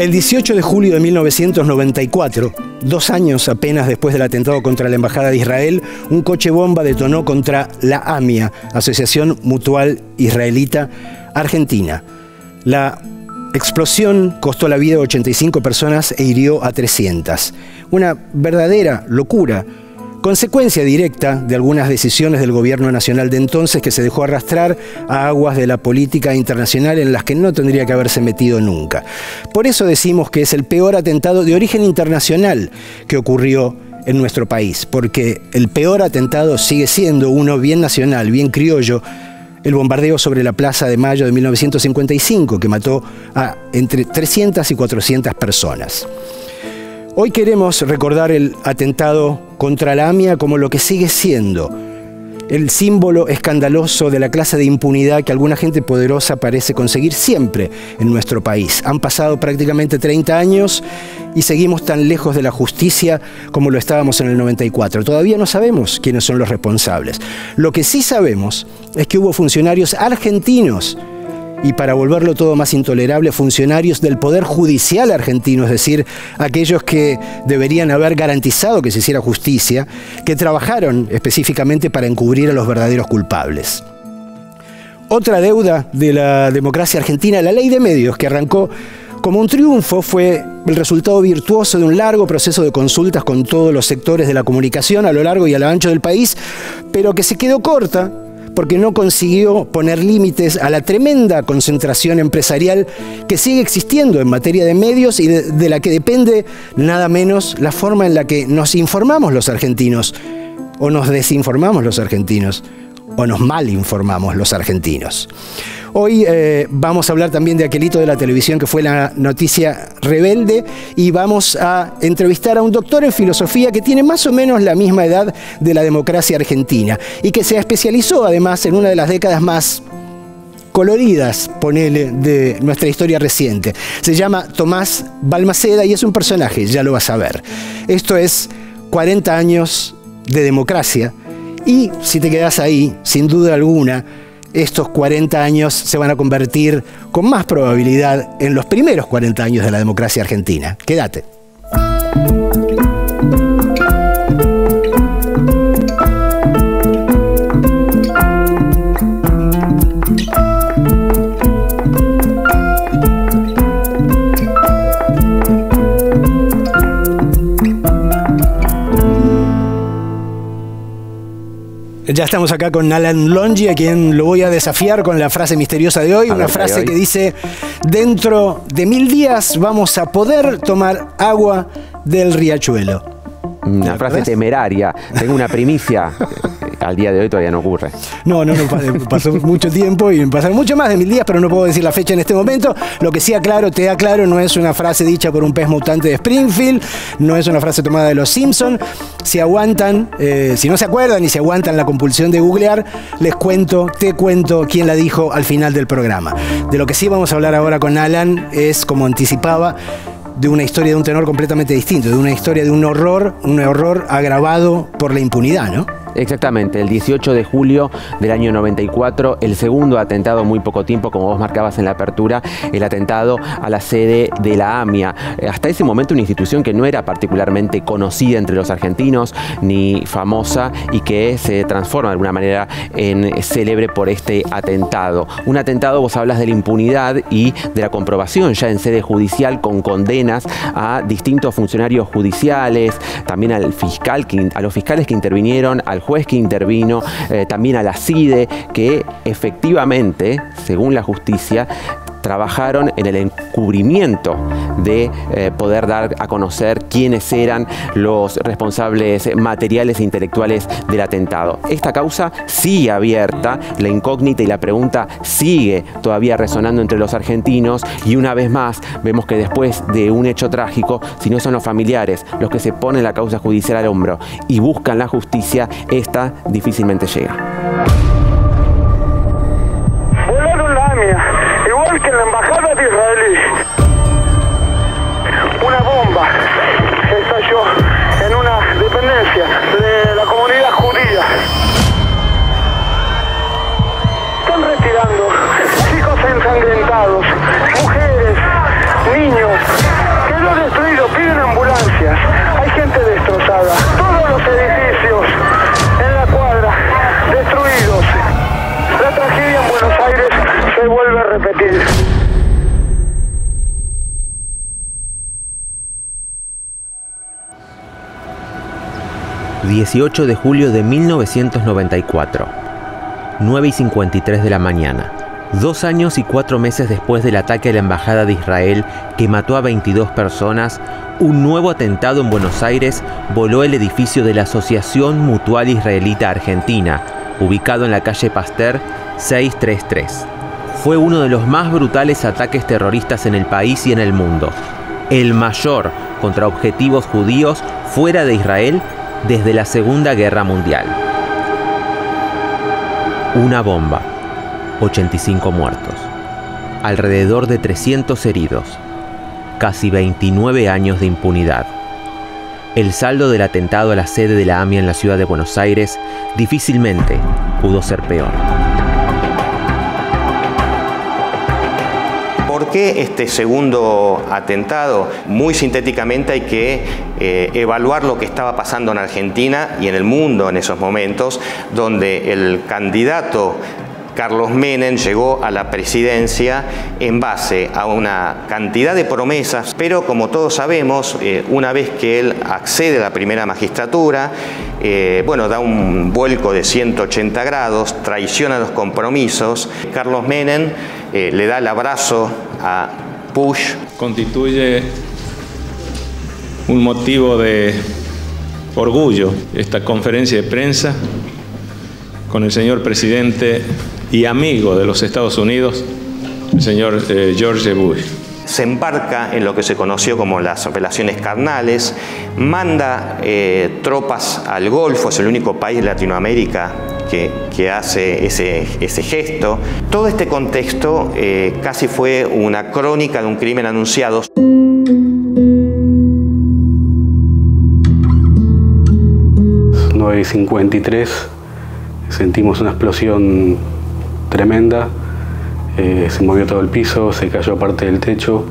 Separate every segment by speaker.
Speaker 1: El 18 de julio de 1994, 2 años apenas después del atentado contra la Embajada de Israel, un coche bomba detonó contra la AMIA, Asociación Mutual Israelita Argentina. La explosión costó la vida de 85 personas e hirió a 300. Una verdadera locura, consecuencia directa de algunas decisiones del gobierno nacional de entonces, que se dejó arrastrar a aguas de la política internacional en las que no tendría que haberse metido nunca. Por eso decimos que es el peor atentado de origen internacional que ocurrió en nuestro país, porque el peor atentado sigue siendo uno bien nacional, bien criollo: el bombardeo sobre la Plaza de Mayo de 1955, que mató a entre 300 y 400 personas. Hoy queremos recordar el atentado contra la AMIA como lo que sigue siendo el símbolo escandaloso de la clase de impunidad que alguna gente poderosa parece conseguir siempre en nuestro país. Han pasado prácticamente 30 años y seguimos tan lejos de la justicia como lo estábamos en el 94. Todavía no sabemos quiénes son los responsables. Lo que sí sabemos es que hubo funcionarios argentinos, y para volverlo todo más intolerable, funcionarios del Poder Judicial argentino, es decir, aquellos que deberían haber garantizado que se hiciera justicia, que trabajaron específicamente para encubrir a los verdaderos culpables. Otra deuda de la democracia argentina, la ley de medios, que arrancó como un triunfo, fue el resultado virtuoso de un largo proceso de consultas con todos los sectores de la comunicación a lo largo y a lo ancho del país, pero que se quedó corta porque no consiguió poner límites a la tremenda concentración empresarial que sigue existiendo en materia de medios y de la que depende nada menos la forma en la que nos informamos los argentinos, o nos desinformamos los argentinos, o nos malinformamos los argentinos. Hoy vamos a hablar también de aquel hito de la televisión que fue la noticia rebelde, y vamos a entrevistar a un doctor en filosofía que tiene más o menos la misma edad de la democracia argentina y que se especializó además en una de las décadas más coloridas, ponele, de nuestra historia reciente. Se llama Tomás Balmaceda y es un personaje, ya lo vas a ver. Esto es 40 años de democracia, y si te quedas ahí, sin duda alguna, estos 40 años se van a convertir con más probabilidad en los primeros 40 años de la democracia argentina. Quédate. Ya estamos acá con Alan Longi, a quien lo voy a desafiar con la frase misteriosa de hoy. Una frase que dice: dentro de 1000 días vamos a poder tomar agua del riachuelo.
Speaker 2: Una frase temeraria. Tengo una primicia. Al día de hoy todavía no ocurre.
Speaker 1: No, pasó mucho tiempo y pasaron mucho más de 1000 días, pero no puedo decir la fecha en este momento. Lo que sí te aclaro, no es una frase dicha por un pez mutante de Springfield, no es una frase tomada de los Simpson. Si aguantan, si no se acuerdan y si aguantan la compulsión de googlear, te cuento quién la dijo al final del programa. De lo que sí vamos a hablar ahora con Alan es, como anticipaba, de una historia de un tenor completamente distinto, de una historia de un horror agravado por la impunidad, ¿no?
Speaker 2: Exactamente, el 18 de julio del año 94, el segundo atentado en muy poco tiempo, como vos marcabas en la apertura, el atentado a la sede de la AMIA. Hasta ese momento una institución que no era particularmente conocida entre los argentinos, ni famosa, y que se transforma de alguna manera en célebre por este atentado. Un atentado, vos hablas de la impunidad y de la comprobación ya en sede judicial con condenas a distintos funcionarios judiciales, también al fiscal, a los fiscales que intervinieron, al juez que intervino, también a la CIDE, que efectivamente, según la justicia, trabajaron en el encubrimiento de poder dar a conocer quiénes eran los responsables materiales e intelectuales del atentado. Esta causa sigue abierta, la incógnita y la pregunta sigue todavía resonando entre los argentinos, y una vez más vemos que después de un hecho trágico, si no son los familiares los que se ponen la causa judicial al hombro y buscan la justicia, esta difícilmente llega.
Speaker 3: Volaron la AMIA, igual que en la embajada de Israel. Una bomba estalló en una dependencia de la comunidad judía. Están retirando chicos ensangrentados, mujeres, niños,
Speaker 2: 18 de julio de 1994, 9:53 de la mañana. 2 años y 4 meses después del ataque a la Embajada de Israel que mató a 22 personas, un nuevo atentado en Buenos Aires voló el edificio de la Asociación Mutual Israelita Argentina, ubicado en la calle Pasteur 633. Fue uno de los más brutales ataques terroristas en el país y en el mundo. El mayor contra objetivos judíos fuera de Israel desde la Segunda Guerra Mundial. Una bomba, 85 muertos, alrededor de 300 heridos, casi 29 años de impunidad. El saldo del atentado a la sede de la AMIA en la ciudad de Buenos Aires difícilmente pudo ser peor.
Speaker 4: ¿Por qué este segundo atentado? Muy sintéticamente hay que evaluar lo que estaba pasando en Argentina y en el mundo en esos momentos, donde el candidato Carlos Menem llegó a la presidencia en base a una cantidad de promesas, pero como todos sabemos, una vez que él accede a la primera magistratura, da un vuelco de 180 grados, traiciona los compromisos. Carlos Menem le da el abrazo a Bush.
Speaker 5: Constituye un motivo de orgullo esta conferencia de prensa con el señor presidente y amigo de los Estados Unidos, el señor George Bush.
Speaker 4: Se embarca en lo que se conoció como las operaciones carnales, manda tropas al Golfo, es el único país de Latinoamérica que hace ese gesto. Todo este contexto casi fue una crónica de un crimen anunciado.
Speaker 6: Las 9:53 sentimos una explosión tremenda, se movió todo el piso, se cayó parte del techo.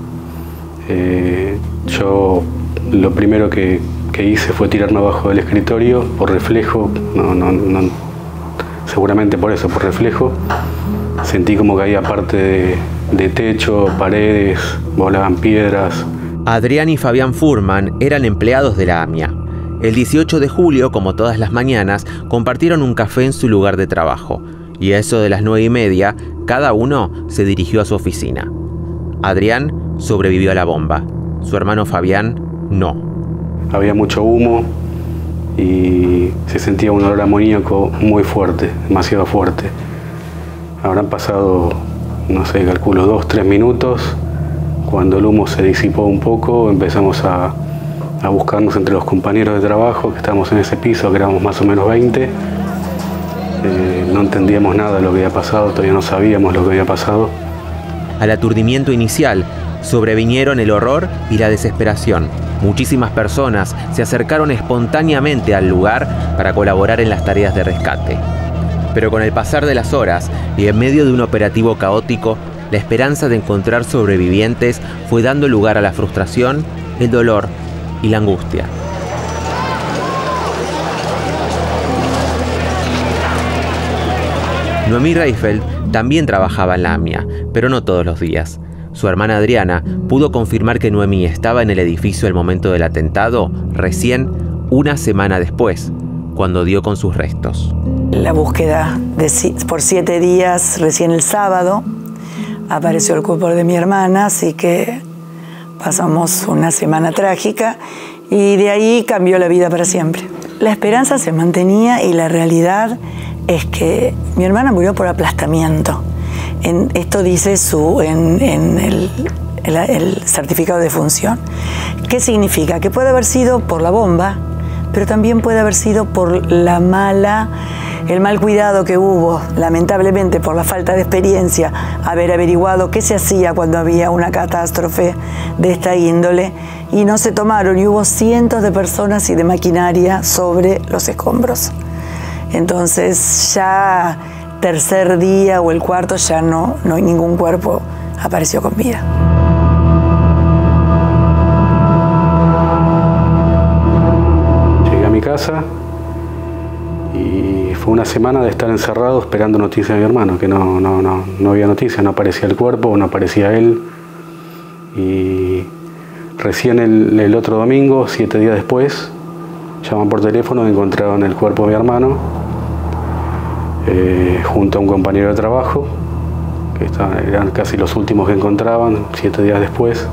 Speaker 6: Yo lo primero que hice fue tirarme abajo del escritorio por reflejo, seguramente por eso, por reflejo. Sentí como caía parte de techo, paredes, volaban piedras.
Speaker 2: Adrián y Fabián Furman eran empleados de la AMIA. El 18 de julio, como todas las mañanas, compartieron un café en su lugar de trabajo. Y a eso de las 9:30, cada uno se dirigió a su oficina. Adrián sobrevivió a la bomba. Su hermano Fabián no.
Speaker 6: Había mucho humo y se sentía un olor amoníaco muy fuerte, demasiado fuerte. Habrán pasado, no sé, calculo 2-3 minutos. Cuando el humo se disipó un poco, empezamos a buscarnos entre los compañeros de trabajo que estábamos en ese piso, que éramos más o menos 20. No entendíamos nada de lo que había pasado, todavía no sabíamos lo que había pasado.
Speaker 2: Al aturdimiento inicial sobrevinieron el horror y la desesperación. Muchísimas personas se acercaron espontáneamente al lugar para colaborar en las tareas de rescate. Pero con el pasar de las horas y en medio de un operativo caótico, la esperanza de encontrar sobrevivientes fue dando lugar a la frustración, el dolor y la angustia. Noemí Reifeld también trabajaba en la AMIA, pero no todos los días. Su hermana Adriana pudo confirmar que Noemí estaba en el edificio al momento del atentado recién una semana después, cuando dio con sus restos.
Speaker 7: La búsqueda por 7 días, recién el sábado, apareció el cuerpo de mi hermana, así que pasamos una semana trágica y de ahí cambió la vida para siempre. La esperanza se mantenía y la realidad es que mi hermana murió por aplastamiento. Esto dice en el certificado de defunción. ¿Qué significa? Que puede haber sido por la bomba, pero también puede haber sido por el mal cuidado que hubo, lamentablemente por la falta de experiencia, haber averiguado qué se hacía cuando había una catástrofe de esta índole, y no se tomaron, y hubo cientos de personas y de maquinaria sobre los escombros. Entonces ya tercer día o el cuarto ya no hay ningún cuerpo apareció con vida.
Speaker 6: Llegué a mi casa y fue una semana de estar encerrado esperando noticias de mi hermano, que no había noticias, no aparecía el cuerpo, no aparecía él. Y recién el otro domingo, 7 días después, llaman por teléfono y encontraron el cuerpo de mi hermano junto a un compañero de trabajo, que eran casi los últimos que encontraban, 7 días después.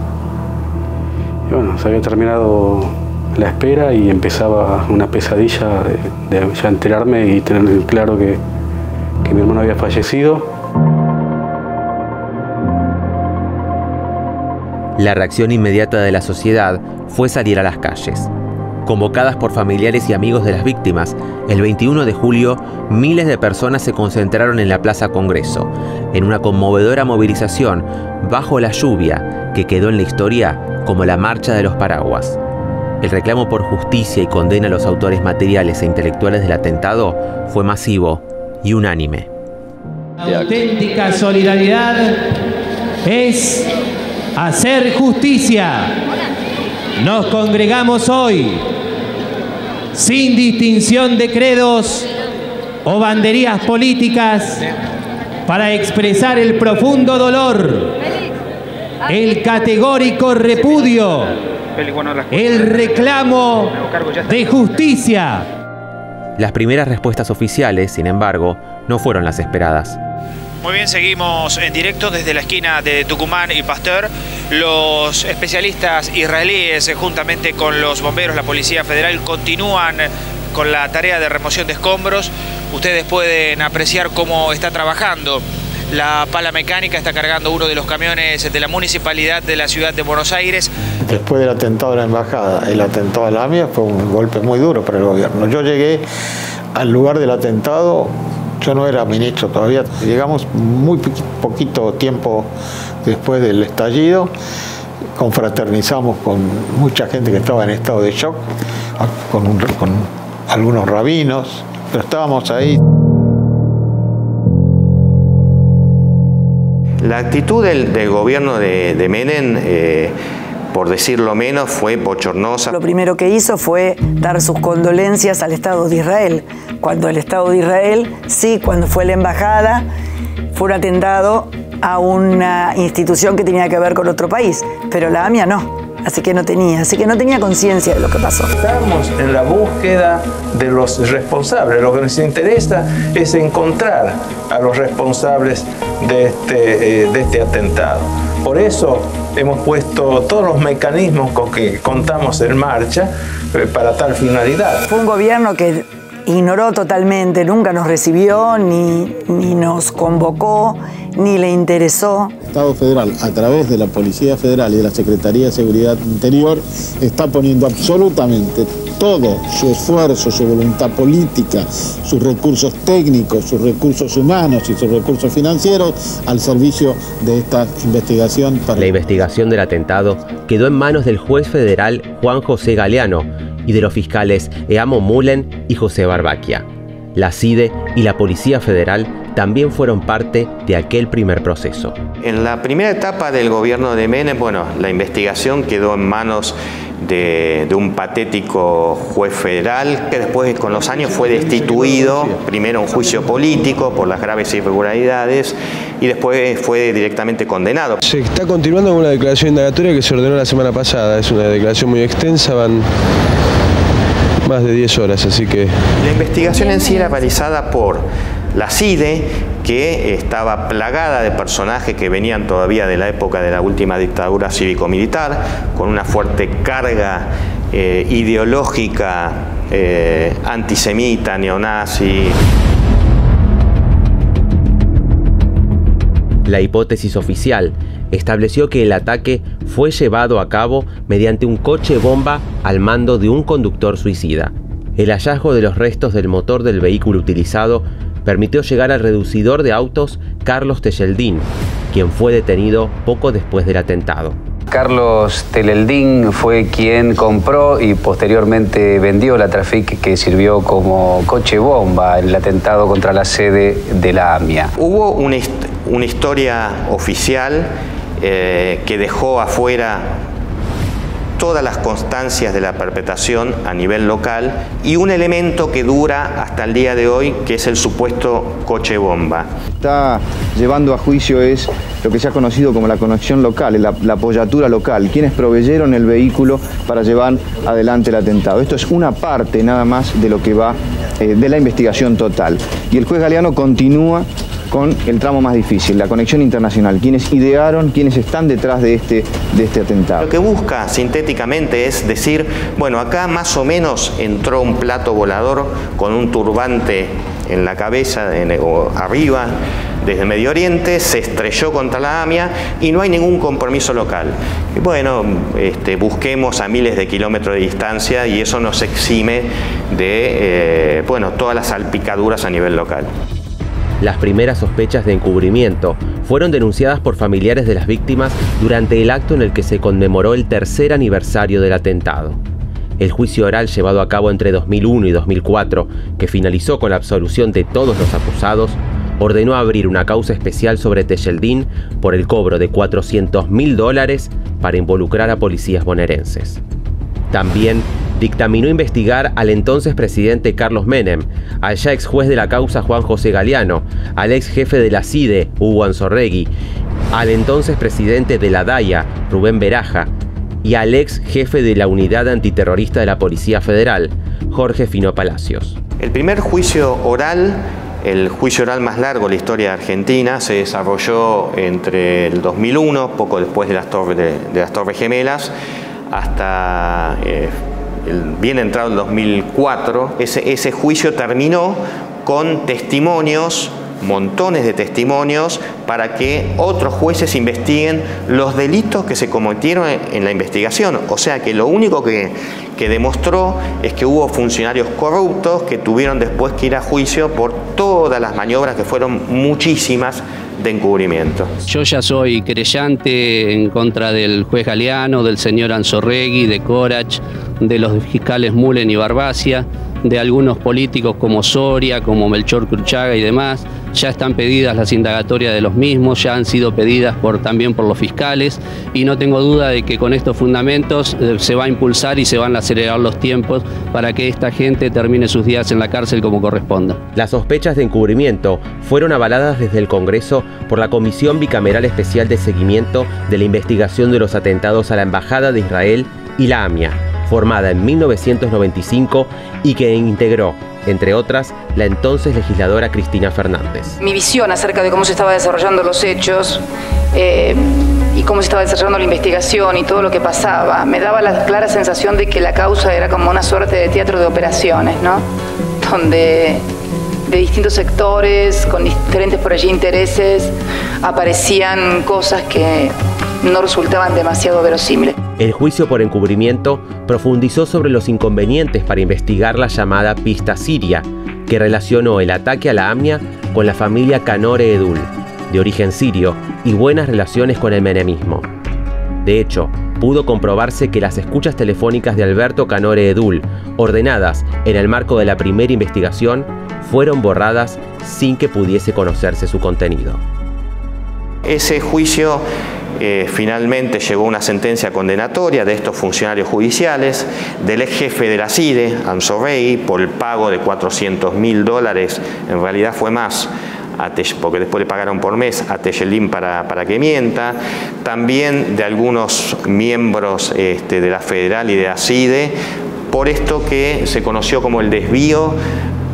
Speaker 6: Y bueno, se había terminado la espera y empezaba una pesadilla de ya enterarme y tener claro que mi hermano había fallecido.
Speaker 2: La reacción inmediata de la sociedad fue salir a las calles. Convocadas por familiares y amigos de las víctimas, el 21 de julio, miles de personas se concentraron en la Plaza Congreso, en una conmovedora movilización bajo la lluvia que quedó en la historia como la Marcha de los Paraguas. El reclamo por justicia y condena a los autores materiales e intelectuales del atentado fue masivo y unánime.
Speaker 8: La auténtica solidaridad es hacer justicia. Nos congregamos hoy sin distinción de credos o banderías políticas para expresar el profundo dolor, el categórico repudio, el reclamo de justicia.
Speaker 2: Las primeras respuestas oficiales, sin embargo, no fueron las esperadas.
Speaker 9: Muy bien, seguimos en directo desde la esquina de Tucumán y Pasteur. Los especialistas israelíes, juntamente con los bomberos, la Policía Federal, continúan con la tarea de remoción de escombros. Ustedes pueden apreciar cómo está trabajando la pala mecánica, está cargando uno de los camiones de la municipalidad de la ciudad de Buenos Aires.
Speaker 10: Después del atentado de la embajada, el atentado a la AMIA fue un golpe muy duro para el gobierno. Yo llegué al lugar del atentado. Yo no era ministro todavía, llegamos muy poquito tiempo después del estallido, confraternizamos con mucha gente que estaba en estado de shock, con algunos rabinos, pero estábamos ahí.
Speaker 4: La actitud del gobierno de Menem, por decirlo menos, fue bochornosa.
Speaker 7: Lo primero que hizo fue dar sus condolencias al Estado de Israel. Cuando el Estado de Israel, sí, cuando fue la embajada, fue un atentado a una institución que tenía que ver con otro país, pero la AMIA no. Así que no tenía conciencia de lo que pasó.
Speaker 11: Estamos en la búsqueda de los responsables. Lo que nos interesa es encontrar a los responsables de este atentado. Por eso hemos puesto todos los mecanismos con que contamos en marcha para tal finalidad.
Speaker 7: Fue un gobierno que ignoró totalmente, nunca nos recibió, ni nos convocó, ni le interesó.
Speaker 12: El Estado Federal, a través de la Policía Federal y de la Secretaría de Seguridad Interior, está poniendo absolutamente todo su esfuerzo, su voluntad política, sus recursos técnicos, sus recursos humanos y sus recursos financieros al servicio de esta investigación.
Speaker 2: La investigación del atentado quedó en manos del juez federal Juan José Galeano y de los fiscales Eamo Mullen y José Barbaquia. La CIDE y la Policía Federal también fueron parte de aquel primer proceso.
Speaker 4: En la primera etapa del gobierno de Menem, bueno, la investigación quedó en manos de un patético juez federal que después con los años fue destituido, primero en juicio político por las graves irregularidades y después fue directamente condenado.
Speaker 13: Se está continuando con una declaración indagatoria que se ordenó la semana pasada, es una declaración muy extensa, van más de 10 horas, así que...
Speaker 4: La investigación en sí era realizada por la CIDE, que estaba plagada de personajes que venían todavía de la época de la última dictadura cívico-militar, con una fuerte carga ideológica antisemita, neonazi.
Speaker 2: La hipótesis oficial estableció que el ataque fue llevado a cabo mediante un coche bomba al mando de un conductor suicida. El hallazgo de los restos del motor del vehículo utilizado permitió llegar al reducidor de autos Carlos Tejeldín, quien fue detenido poco después del atentado.
Speaker 14: Carlos Tejeldín fue quien compró y posteriormente vendió la Trafic que sirvió como coche bomba en el atentado contra la sede de la AMIA.
Speaker 4: Hubo una historia oficial que dejó afuera todas las constancias de la perpetración a nivel local y un elemento que dura hasta el día de hoy, que es el supuesto coche bomba.
Speaker 15: Está llevando a juicio es lo que se ha conocido como la conexión local, la apoyatura local, quienes proveyeron el vehículo para llevar adelante el atentado. Esto es una parte nada más de lo que va de la investigación total. Y el juez Galeano continúa con el tramo más difícil, la conexión internacional, quienes idearon, quienes están detrás de este atentado.
Speaker 4: Lo que busca sintéticamente es decir, bueno, acá más o menos entró un plato volador con un turbante en la cabeza o arriba desde Medio Oriente, se estrelló contra la AMIA y no hay ningún compromiso local. Y bueno, busquemos a miles de kilómetros de distancia y eso nos exime de todas las salpicaduras a nivel local.
Speaker 2: Las primeras sospechas de encubrimiento fueron denunciadas por familiares de las víctimas durante el acto en el que se conmemoró el tercer aniversario del atentado. El juicio oral llevado a cabo entre 2001 y 2004, que finalizó con la absolución de todos los acusados, ordenó abrir una causa especial sobre Tejeldín por el cobro de $400.000 para involucrar a policías bonaerenses. También dictaminó investigar al entonces presidente Carlos Menem, al ya ex juez de la causa Juan José Galeano, al ex jefe de la CIDE, Hugo Anzorregui, al entonces presidente de la DAIA, Rubén Beraja, y al ex jefe de la unidad antiterrorista de la Policía Federal, Jorge Fino Palacios.
Speaker 4: El primer juicio oral, el juicio oral más largo de la historia de Argentina, se desarrolló entre el 2001, poco después de las Torres Gemelas, hasta bien entrado el 2004. Ese juicio terminó con testimonios, montones de testimonios, para que otros jueces investiguen los delitos que se cometieron en la investigación. O sea que lo único que demostró es que hubo funcionarios corruptos que tuvieron después que ir a juicio por todas las maniobras, que fueron muchísimas, de encubrimiento.
Speaker 16: Yo ya soy querellante en contra del juez Galeano, del señor Anzorregui, de Corach, de los fiscales Mullen y Barbacia, de algunos políticos como Soria, como Melchor Cruchaga y demás. Ya están pedidas las indagatorias de los mismos, ya han sido pedidas también por los fiscales, y no tengo duda de que con estos fundamentos se va a impulsar y se van a acelerar los tiempos para que esta gente termine sus días en la cárcel como corresponda.
Speaker 2: Las sospechas de encubrimiento fueron avaladas desde el Congreso por la Comisión Bicameral Especial de Seguimiento de la Investigación de los Atentados a la Embajada de Israel y la AMIA, formada en 1995 y que integró, entre otras, la entonces legisladora Cristina Fernández.
Speaker 17: Mi visión acerca de cómo se estaban desarrollando los hechos y cómo se estaba desarrollando la investigación y todo lo que pasaba, me daba la clara sensación de que la causa era como una suerte de teatro de operaciones, ¿no? Donde de distintos sectores, con diferentes por allí intereses, aparecían cosas que no resultaban demasiado verosímiles.
Speaker 2: El juicio por encubrimiento profundizó sobre los inconvenientes para investigar la llamada pista siria, que relacionó el ataque a la AMIA con la familia Canore Edul, de origen sirio y buenas relaciones con el menemismo. De hecho, pudo comprobarse que las escuchas telefónicas de Alberto Canore Edul, ordenadas en el marco de la primera investigación, fueron borradas sin que pudiese conocerse su contenido.
Speaker 4: Ese juicio finalmente llegó a una sentencia condenatoria de estos funcionarios judiciales, del ex jefe de la CIDE, Anzorregui, por el pago de $400.000, en realidad fue más, porque después le pagaron por mes a Tejeldín para que mienta, también de algunos miembros de la Federal y de la CIDE, por esto que se conoció como el desvío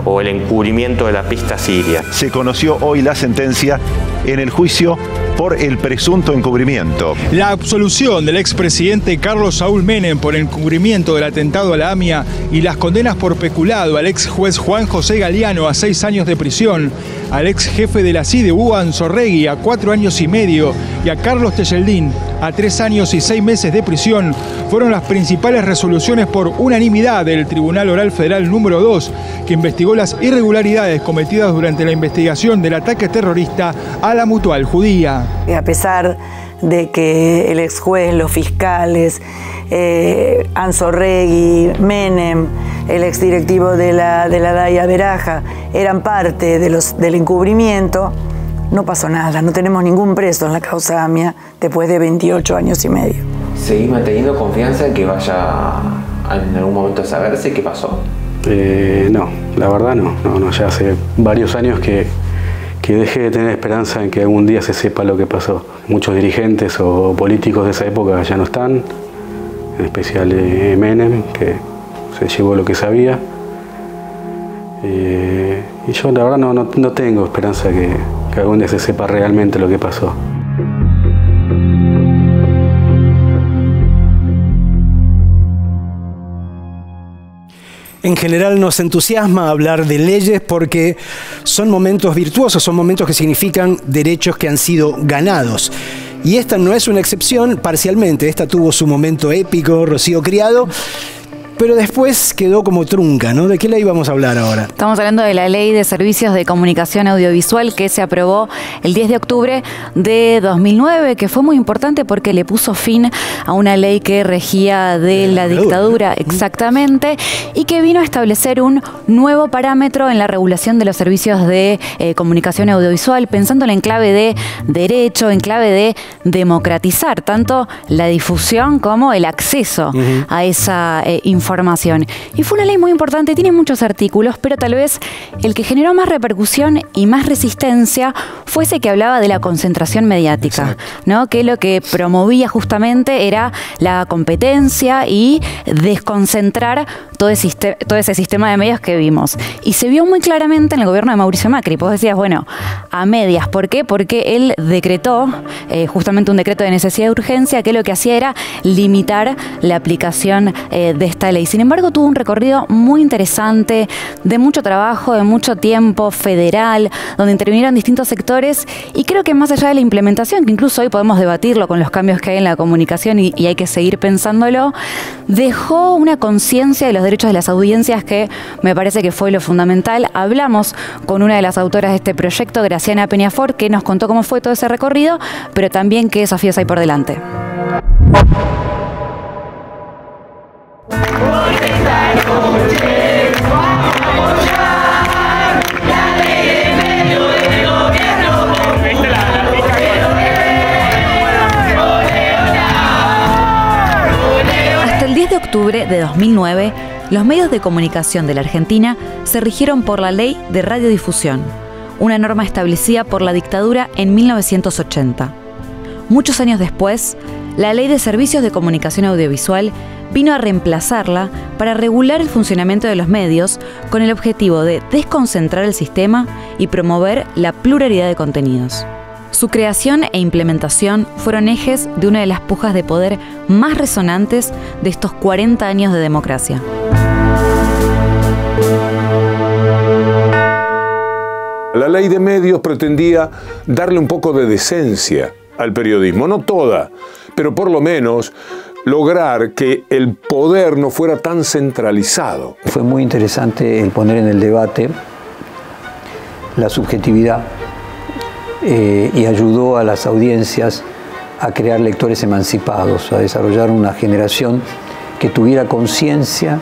Speaker 4: o el encubrimiento de la pista siria.
Speaker 18: Se conoció hoy la sentencia en el juicio por el presunto encubrimiento.
Speaker 19: La absolución del expresidente Carlos Saúl Menem por encubrimiento del atentado a la AMIA y las condenas por peculado al ex juez Juan José Galeano a 6 años de prisión, al ex jefe de la CIDE Hugo Anzorregui a 4 años y medio y a Carlos Tejeldín a 3 años y 6 meses de prisión fueron las principales resoluciones por unanimidad del Tribunal Oral Federal número 2, que investigó las irregularidades cometidas durante la investigación del ataque terrorista a la Mutual Judía.
Speaker 7: A pesar de que el ex juez, los fiscales, Anzorregui, Menem, el ex directivo de la DAIA Beraja, eran parte del encubrimiento, no pasó nada, no tenemos ningún preso en la causa AMIA después de 28 años y medio.
Speaker 2: ¿Seguís manteniendo confianza en que vaya en algún momento a saberse qué pasó?
Speaker 6: No, la verdad no, ya hace varios años que dejé de tener esperanza en que algún día se sepa lo que pasó. Muchos dirigentes o políticos de esa época ya no están, en especial Menem, que se llevó lo que sabía. Y yo la verdad no tengo esperanza que algún día se sepa realmente lo que pasó.
Speaker 1: En general nos entusiasma hablar de leyes porque son momentos virtuosos, son momentos que significan derechos que han sido ganados. Y esta no es una excepción, parcialmente. Esta tuvo su momento épico, Rocío Criado, pero después quedó como trunca, ¿no? ¿De qué ley vamos a hablar ahora?
Speaker 20: Estamos hablando de la Ley de Servicios de Comunicación Audiovisual que se aprobó el 10 de octubre de 2009, que fue muy importante porque le puso fin a una ley que regía de la dictadura, exactamente, y que vino a establecer un nuevo parámetro en la regulación de los servicios de comunicación audiovisual, pensándolo en clave de derecho, en clave de democratizar tanto la difusión como el acceso a esa información. Y fue una ley muy importante, tiene muchos artículos, pero tal vez el que generó más repercusión y más resistencia fue ese que hablaba de la concentración mediática, ¿no? Que lo que promovía justamente era la competencia y desconcentrar todo ese sistema de medios que vimos. Y se vio muy claramente en el gobierno de Mauricio Macri. Vos decías, bueno, a medias. ¿Por qué? Porque él decretó justamente un decreto de necesidad de urgencia que lo que hacía era limitar la aplicación de esta ley. Sin embargo, tuvo un recorrido muy interesante, de mucho trabajo, de mucho tiempo, federal, donde intervinieron distintos sectores, y creo que más allá de la implementación, que incluso hoy podemos debatirlo con los cambios que hay en la comunicación y hay que seguir pensándolo, dejó una conciencia de los derechos de las audiencias que me parece que fue lo fundamental. Hablamos con una de las autoras de este proyecto, Graciana Peñafort, que nos contó cómo fue todo ese recorrido, pero también qué desafíos hay por delante. Hasta el 10 de octubre de 2009, los medios de comunicación de la Argentina se rigieron por la Ley de Radiodifusión, una norma establecida por la dictadura en 1980. Muchos años después, la Ley de Servicios de Comunicación Audiovisual vino a reemplazarla para regular el funcionamiento de los medios con el objetivo de desconcentrar el sistema y promover la pluralidad de contenidos. Su creación e implementación fueron ejes de una de las pujas de poder más resonantes de estos 40 años de democracia.
Speaker 21: La ley de medios pretendía darle un poco de decencia al periodismo, no toda, pero por lo menos lograr que el poder no fuera tan centralizado.
Speaker 22: Fue muy interesante el poner en el debate la subjetividad y ayudó a las audiencias a crear lectores emancipados, a desarrollar una generación que tuviera conciencia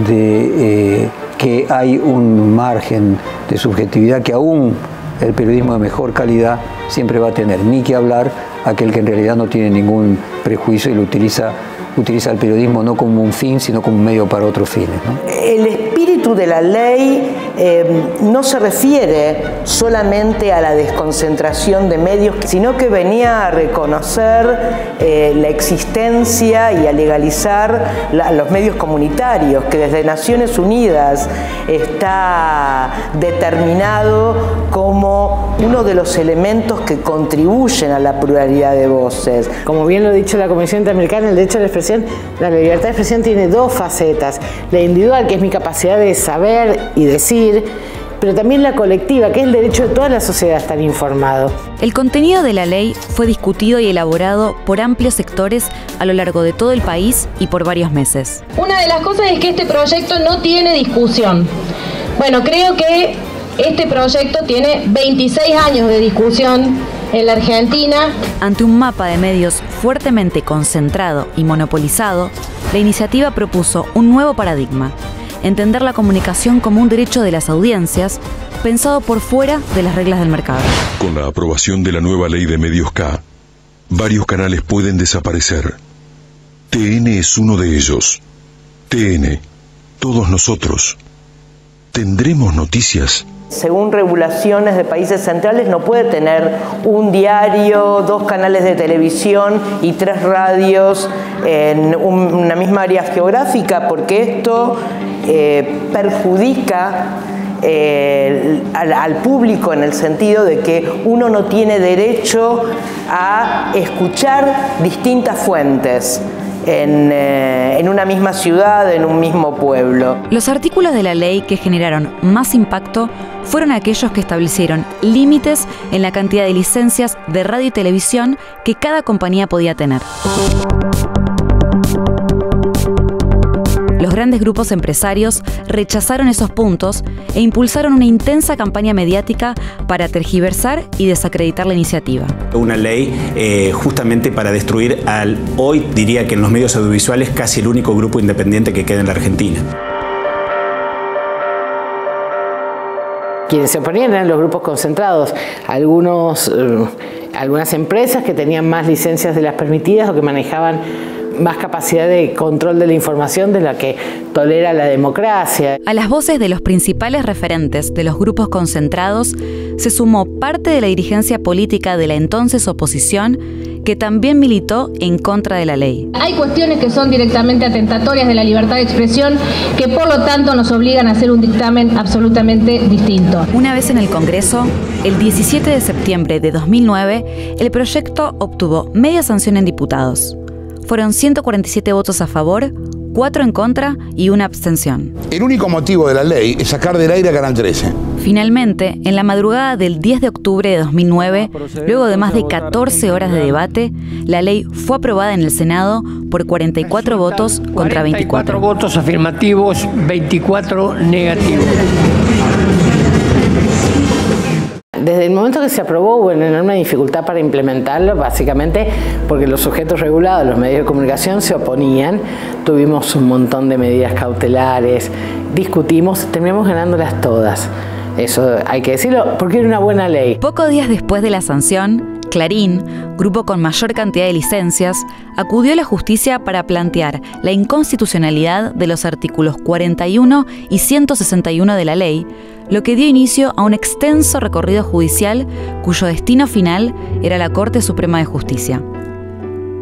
Speaker 22: de que hay un margen de subjetividad que aún el periodismo de mejor calidad siempre va a tener, ni que hablar aquel que en realidad no tiene ningún prejuicio y lo utiliza el periodismo no como un fin, sino como un medio para otros fines, ¿no?
Speaker 23: El espíritu de la ley no se refiere solamente a la desconcentración de medios, sino que venía a reconocer la existencia y a legalizar los medios comunitarios, que desde Naciones Unidas está determinado como uno de los elementos que contribuyen a la pluralidad de voces.
Speaker 24: Como bien lo ha dicho la Comisión Interamericana, el derecho a la expresión, la libertad de expresión tiene dos facetas. La individual, que es mi capacidad de saber y decir, pero también la colectiva, que es el derecho de toda la sociedad a estar informado.
Speaker 20: El contenido de la ley fue discutido y elaborado por amplios sectores a lo largo de todo el país y por varios meses.
Speaker 25: Una de las cosas es que este proyecto no tiene discusión. Bueno, creo que este proyecto tiene 26 años de discusión en la Argentina.
Speaker 20: Ante un mapa de medios fuertemente concentrado y monopolizado, la iniciativa propuso un nuevo paradigma: entender la comunicación como un derecho de las audiencias, pensado por fuera de las reglas del mercado.
Speaker 26: Con la aprobación de la nueva ley de medios K, varios canales pueden desaparecer,
Speaker 3: TN es uno de ellos. TN, todos nosotros. ¿Tendremos noticias?
Speaker 23: Según regulaciones de países centrales, no puede tener un diario, 2 canales de televisión y 3 radios en una misma área geográfica, porque esto perjudica al público, en el sentido de que uno no tiene derecho a escuchar distintas fuentes en una misma ciudad, en un mismo pueblo.
Speaker 20: Los artículos de la ley que generaron más impacto fueron aquellos que establecieron límites en la cantidad de licencias de radio y televisión que cada compañía podía tener. Los grandes grupos empresarios rechazaron esos puntos e impulsaron una intensa campaña mediática para tergiversar y desacreditar la iniciativa.
Speaker 5: Una ley justamente para destruir hoy diría que en los medios audiovisuales casi el único grupo independiente que queda en la Argentina.
Speaker 24: Quienes se oponían eran los grupos concentrados, algunas empresas que tenían más licencias de las permitidas o que manejaban más capacidad de control de la información de la que tolera la democracia.
Speaker 20: A las voces de los principales referentes de los grupos concentrados se sumó parte de la dirigencia política de la entonces oposición, que también militó en contra de la ley.
Speaker 25: Hay cuestiones que son directamente atentatorias de la libertad de expresión, que por lo tanto nos obligan a hacer un dictamen absolutamente distinto.
Speaker 20: Una vez en el Congreso, el 17 de septiembre de 2009, el proyecto obtuvo media sanción en diputados. Fueron 147 votos a favor, 4 en contra y 1 abstención.
Speaker 8: El único motivo de la ley es sacar del aire a Canal 13.
Speaker 20: Finalmente, en la madrugada del 10 de octubre de 2009, luego de más de 14 horas de debate, la ley fue aprobada en el Senado por 44 votos contra 24.
Speaker 9: 44 votos afirmativos, 24 negativos.
Speaker 24: Desde el momento que se aprobó hubo una enorme dificultad para implementarlo, básicamente porque los sujetos regulados, los medios de comunicación, se oponían. Tuvimos un montón de medidas cautelares, discutimos, terminamos ganándolas todas. Eso hay que decirlo porque era una buena ley.
Speaker 20: Pocos días después de la sanción, Clarín, grupo con mayor cantidad de licencias, acudió a la justicia para plantear la inconstitucionalidad de los artículos 41 y 161 de la ley, lo que dio inicio a un extenso recorrido judicial cuyo destino final era la Corte Suprema de Justicia.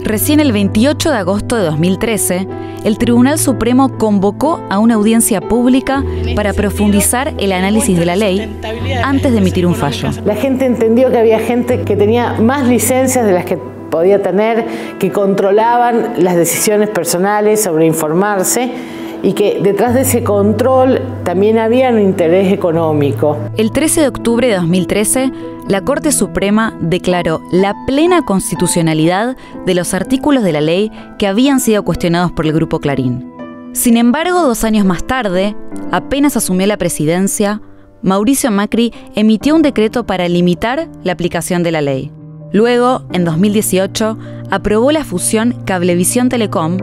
Speaker 20: Recién el 28 de agosto de 2013, el Tribunal Supremo convocó a una audiencia pública para profundizar el análisis de la ley antes de emitir un fallo.
Speaker 24: La gente entendió que había gente que tenía más licencias de las que podía tener, que controlaban las decisiones personales sobre informarse y que detrás de ese control también había un interés económico.
Speaker 20: El 13 de octubre de 2013, la Corte Suprema declaró la plena constitucionalidad de los artículos de la ley que habían sido cuestionados por el Grupo Clarín. Sin embargo, 2 años más tarde, apenas asumió la presidencia, Mauricio Macri emitió un decreto para limitar la aplicación de la ley. Luego, en 2018, aprobó la fusión Cablevisión-Telecom,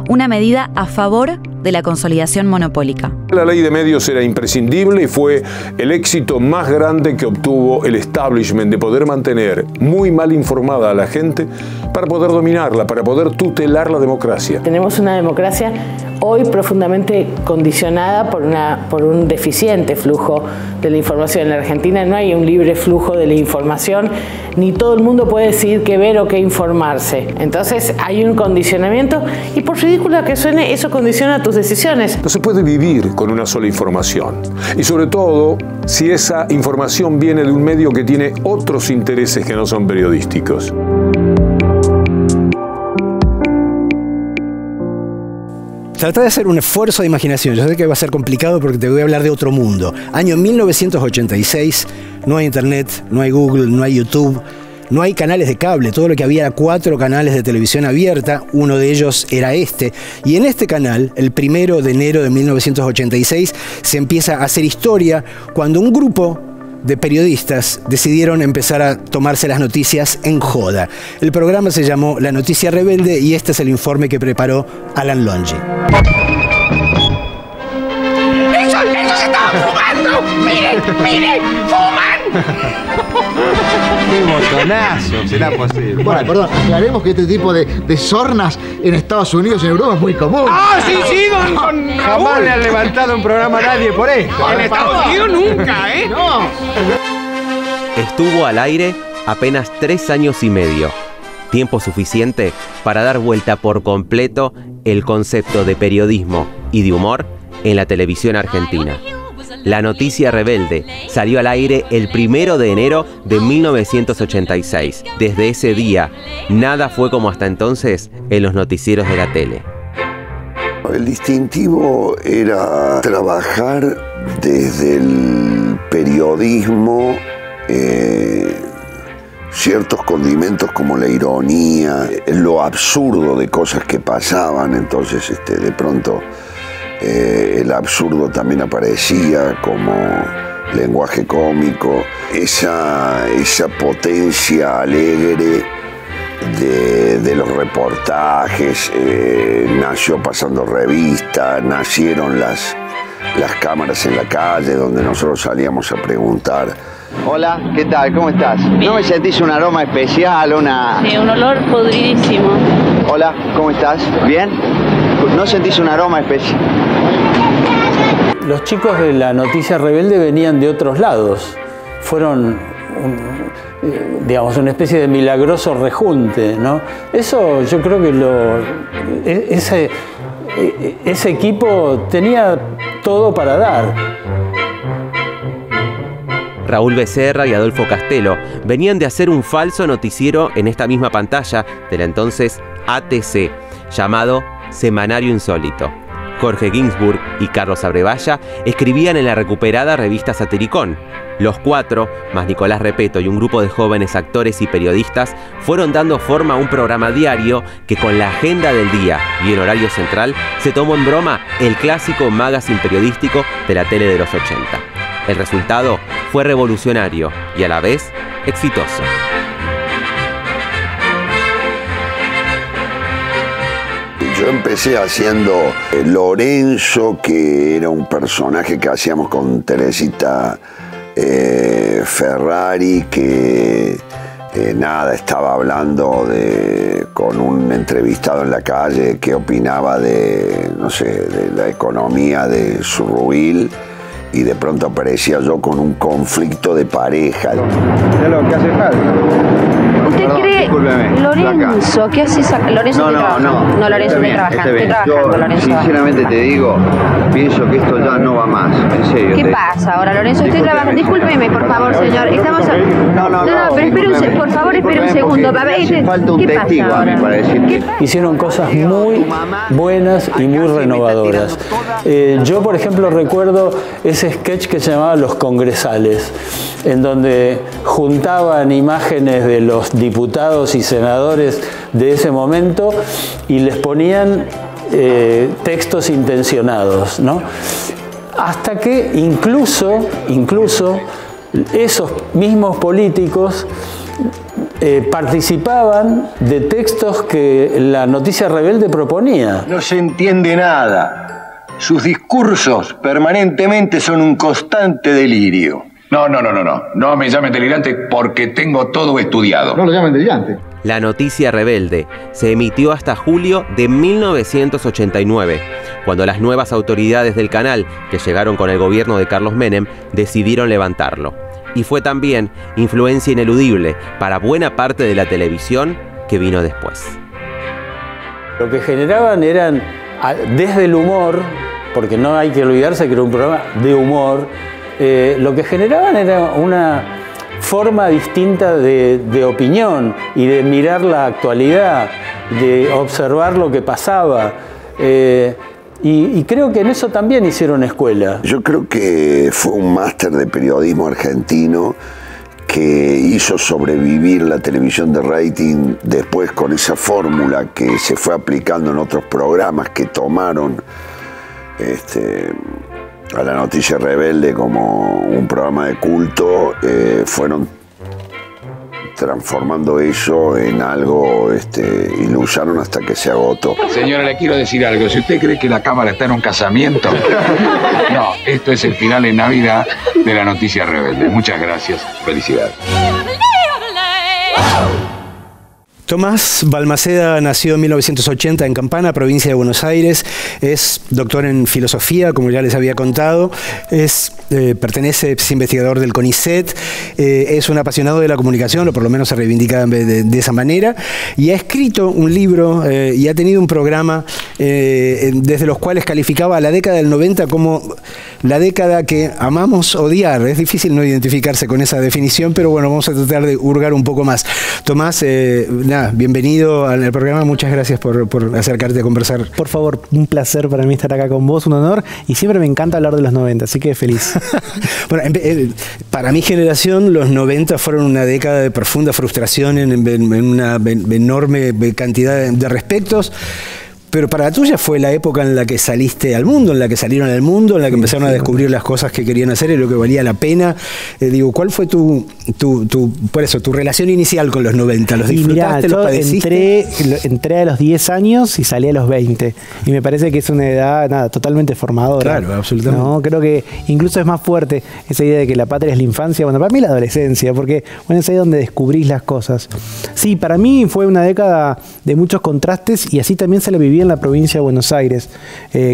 Speaker 20: una medida a favor de la consolidación monopólica.
Speaker 21: La ley de medios era imprescindible y fue el éxito más grande que obtuvo el establishment de poder mantener muy mal informada a la gente para poder dominarla, para poder tutelar la democracia.
Speaker 24: Tenemos una democracia hoy profundamente condicionada por un deficiente flujo de la información. En la Argentina no hay un libre flujo de la información, ni todo el mundo puede decidir qué ver o qué informarse. Entonces hay un condicionamiento y por ridícula que suene, eso condiciona tus decisiones.
Speaker 21: No se puede vivir con una sola información. Y sobre todo, si esa información viene de un medio que tiene otros intereses que no son periodísticos.
Speaker 1: Trata de hacer un esfuerzo de imaginación. Yo sé que va a ser complicado porque te voy a hablar de otro mundo. Año 1986, no hay internet, no hay Google, no hay YouTube, no hay canales de cable. Todo lo que había era 4 canales de televisión abierta. Uno de ellos era este. Y en este canal, el 1 de enero de 1986, se empieza a hacer historia cuando un grupo de periodistas decidieron empezar a tomarse las noticias en joda. El programa se llamó La Noticia Rebelde y este es el informe que preparó Alan Longi.
Speaker 10: ¡Ellos estaban fumando! ¡Miren! ¡Miren! ¡Fuman! ¡Qué botonazo! ¿Será posible?
Speaker 11: Bueno, perdón, aclaremos que este tipo de sornas en Estados Unidos y en Europa es muy común.
Speaker 10: ¡Ah, sí, don jamás le han levantado un programa a nadie por esto.
Speaker 11: En Estados Unidos nunca, ¿eh?
Speaker 10: No.
Speaker 2: Estuvo al aire apenas 3 años y medio. Tiempo suficiente para dar vuelta por completo el concepto de periodismo y de humor en la televisión argentina. La Noticia Rebelde salió al aire el 1 de enero de 1986. Desde ese día, nada fue como hasta entonces en los noticieros de la tele.
Speaker 12: El distintivo era trabajar desde el periodismo, ciertos condimentos como la ironía, lo absurdo de cosas que pasaban, entonces de pronto el absurdo también aparecía como lenguaje cómico, esa potencia alegre de los reportajes, nació pasando revista, nacieron las cámaras en la calle donde nosotros salíamos a preguntar.
Speaker 15: Hola, ¿qué tal? ¿Cómo estás? Bien. ¿No me sentís un aroma especial,
Speaker 13: Sí, un olor podridísimo.
Speaker 15: Hola, ¿cómo estás? ¿Bien? ¿No sentís un aroma especial?
Speaker 22: Los chicos de la Noticia Rebelde venían de otros lados. Fueron, digamos, una especie de milagroso rejunte, ¿no? Eso yo creo que ese equipo tenía todo para dar.
Speaker 2: Raúl Becerra y Adolfo Castelo venían de hacer un falso noticiero en esta misma pantalla de la entonces ATC, llamado Semanario Insólito. Jorge Ginsburg y Carlos Abrevaya escribían en la recuperada revista Satiricón. Los 4, más Nicolás Repeto y un grupo de jóvenes actores y periodistas, fueron dando forma a un programa diario que, con la agenda del día y el horario central, se tomó en broma el clásico magazine periodístico de la tele de los 80. El resultado fue revolucionario y a la vez exitoso.
Speaker 12: Yo empecé haciendo Lorenzo, que era un personaje que hacíamos con Teresita Ferrari, que estaba hablando con un entrevistado en la calle que opinaba de la economía de Surruil, y de pronto aparecía yo con un conflicto de pareja.
Speaker 15: Es lo que hace falta.
Speaker 13: ¿Usted cree, Lorenzo, qué haces acá? Lorenzo, no, Lorenzo, estoy trabajando, Lorenzo.
Speaker 15: Sinceramente te digo, pienso que esto ya no va más, en serio.
Speaker 13: ¿Qué pasa ahora, Lorenzo? Estoy trabajando. Discúlpeme, por favor, señor. Estamos... No, pero espere por favor, espere un segundo. A ver,
Speaker 15: falta un testigo a mí para decir.
Speaker 22: Hicieron cosas muy buenas y muy renovadoras. Yo, por ejemplo, recuerdo ese sketch que se llamaba Los Congresales, en donde juntaban imágenes de los diputados y senadores de ese momento y les ponían textos intencionados, ¿no? Hasta que incluso esos mismos políticos participaban de textos que la Noticia Rebelde proponía.
Speaker 14: No se entiende nada. Sus discursos permanentemente son un constante delirio.
Speaker 26: No me llamen delirante porque tengo todo estudiado.
Speaker 11: No lo llamen delirante.
Speaker 2: La Noticia Rebelde se emitió hasta julio de 1989, cuando las nuevas autoridades del canal, que llegaron con el gobierno de Carlos Menem, decidieron levantarlo. Y fue también influencia ineludible para buena parte de la televisión que vino después.
Speaker 22: Lo que generaban eran, desde el humor, porque no hay que olvidarse que era un programa de humor, lo que generaban era una forma distinta de opinión y de mirar la actualidad, de observar lo que pasaba. Y creo que en eso también hicieron escuela.
Speaker 12: Yo creo que fue un máster de periodismo argentino que hizo sobrevivir la televisión de rating después con esa fórmula que se fue aplicando en otros programas que tomaron a la Noticia Rebelde como un programa de culto, fueron transformando eso en algo y lo usaron hasta que se agotó.
Speaker 26: Señora, le quiero decir algo. Si usted cree que la cámara está en un casamiento, no, esto es el final en Navidad de la Noticia Rebelde. Muchas gracias. Felicidades.
Speaker 1: Tomás Balmaceda nació en 1980 en Campana, provincia de Buenos Aires. Es doctor en filosofía, como ya les había contado. Es investigador del CONICET. Es un apasionado de la comunicación, o por lo menos se reivindica de esa manera. Y ha escrito un libro y ha tenido un programa desde los cuales calificaba a la década del 90 como la década que amamos odiar. Es difícil no identificarse con esa definición, pero bueno, vamos a tratar de hurgar un poco más. Tomás, bienvenido al programa, muchas gracias por acercarte a conversar.
Speaker 4: Por favor, un placer para mí estar acá con vos, un honor, y siempre me encanta hablar de los 90, así que feliz.
Speaker 1: Bueno, para mi generación, los 90 fueron una década de profunda frustración en una enorme cantidad de respectos. Pero para la tuya fue la época en la que saliste al mundo, en la que salieron al mundo, en la que empezaron a descubrir las cosas que querían hacer y lo que valía la pena. ¿Cuál fue tu relación inicial con los 90? ¿Los disfrutaste, los padeciste?
Speaker 4: Entré a los 10 años y salí a los 20. Y me parece que es una edad totalmente formadora.
Speaker 1: Claro, absolutamente.
Speaker 4: ¿No? Creo que incluso es más fuerte esa idea de que la patria es la infancia. Bueno, para mí la adolescencia, porque es ahí donde descubrís las cosas. Sí, para mí fue una década de muchos contrastes y así también se le vivía en la provincia de Buenos Aires.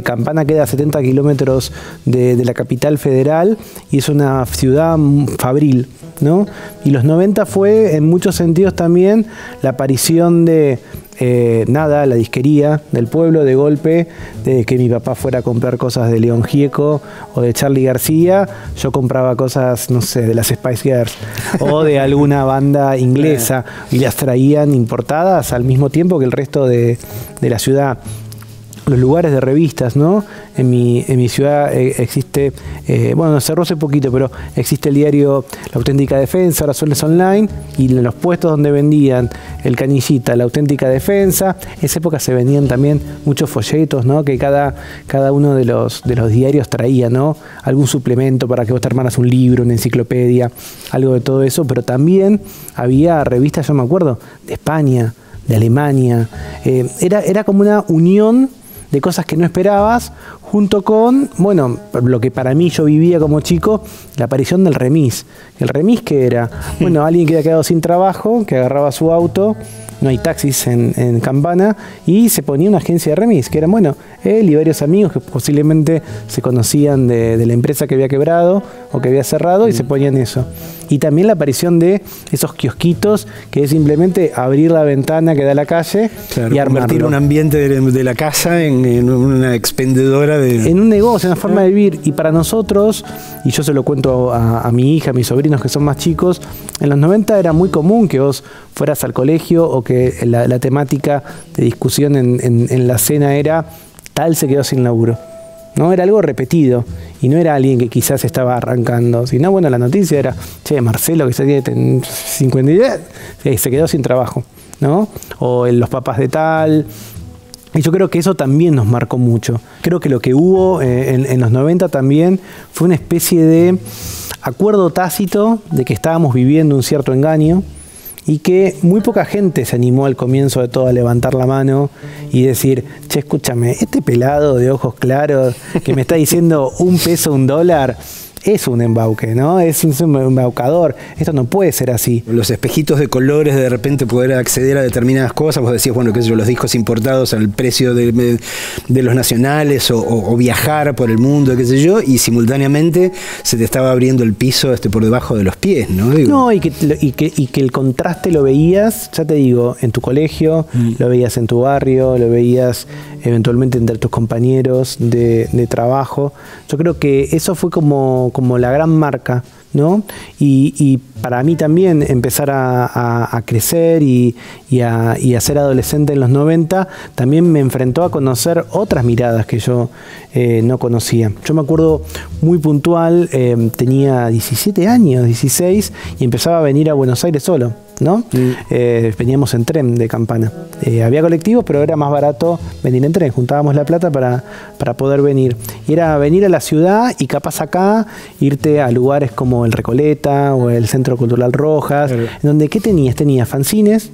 Speaker 4: Campana queda a 70 kilómetros de la capital federal y es una ciudad fabril, ¿no? Y los 90 fue en muchos sentidos también la aparición de la disquería del pueblo, de golpe, de que mi papá fuera a comprar cosas de León Gieco o de Charly García, yo compraba cosas, no sé, de las Spice Girls o de alguna banda inglesa y las traían importadas al mismo tiempo que el resto de la ciudad. Los lugares de revistas, ¿no? En mi ciudad existe, cerró hace poquito, pero existe el diario La Auténtica Defensa, ahora solo es online, y en los puestos donde vendían el Canillita, La Auténtica Defensa, en esa época se vendían también muchos folletos, ¿no? Que cada uno de los diarios traía, ¿no? Algún suplemento para que vos te armaras un libro, una enciclopedia, algo de todo eso, pero también había revistas, yo me acuerdo, de España, de Alemania, era como una unión de cosas que no esperabas, junto con, lo que para mí yo vivía como chico, la aparición del remis. ¿El remis qué era? Alguien que había quedado sin trabajo, que agarraba su auto, no hay taxis en Campana, y se ponía una agencia de remis, que eran, él y varios amigos que posiblemente se conocían de la empresa que había quebrado o que había cerrado, y se ponían eso. Y también la aparición de esos kiosquitos, que es simplemente abrir la ventana que da a la calle, claro, y
Speaker 1: convertir un ambiente de la casa en una expendedora de...
Speaker 4: En un negocio, en una forma de vivir. Y para nosotros, y yo se lo cuento a mi hija, a mis sobrinos que son más chicos, en los 90 era muy común que vos fueras al colegio o que la temática de discusión en la cena era tal se quedó sin laburo. No era algo repetido y no era alguien que quizás estaba arrancando, sino la noticia era, Marcelo que se tiene 50 y se quedó sin trabajo, ¿no? O los papás de tal. Y yo creo que eso también nos marcó mucho. Creo que lo que hubo en los 90 también fue una especie de acuerdo tácito de que estábamos viviendo un cierto engaño y que muy poca gente se animó al comienzo de todo a levantar la mano y decir, escúchame, este pelado de ojos claros que me está diciendo $1, $1, es un embauque, ¿no? Es un embaucador. Esto no puede ser así.
Speaker 1: Los espejitos de colores, de repente poder acceder a determinadas cosas. Vos decías, qué sé yo, los discos importados al precio de los nacionales o viajar por el mundo, qué sé yo, y simultáneamente se te estaba abriendo el piso por debajo de los pies, ¿no?
Speaker 4: No, y que el contraste lo veías, ya te digo, en tu colegio, lo veías en tu barrio, lo veías eventualmente entre tus compañeros de trabajo. Yo creo que eso fue como la gran marca, ¿no? Y para mí también empezar a crecer y a ser adolescente en los 90 también me enfrentó a conocer otras miradas que yo no conocía. Yo me acuerdo muy puntual, tenía 17 años, 16, y empezaba a venir a Buenos Aires solo, ¿no? Veníamos en tren de Campana. Había colectivos, pero era más barato venir en tren. Juntábamos la plata para poder venir. Y era venir a la ciudad y capaz acá irte a lugares como el Recoleta o el Centro Cultural Rojas, en donde ¿qué tenías? Tenías fanzines,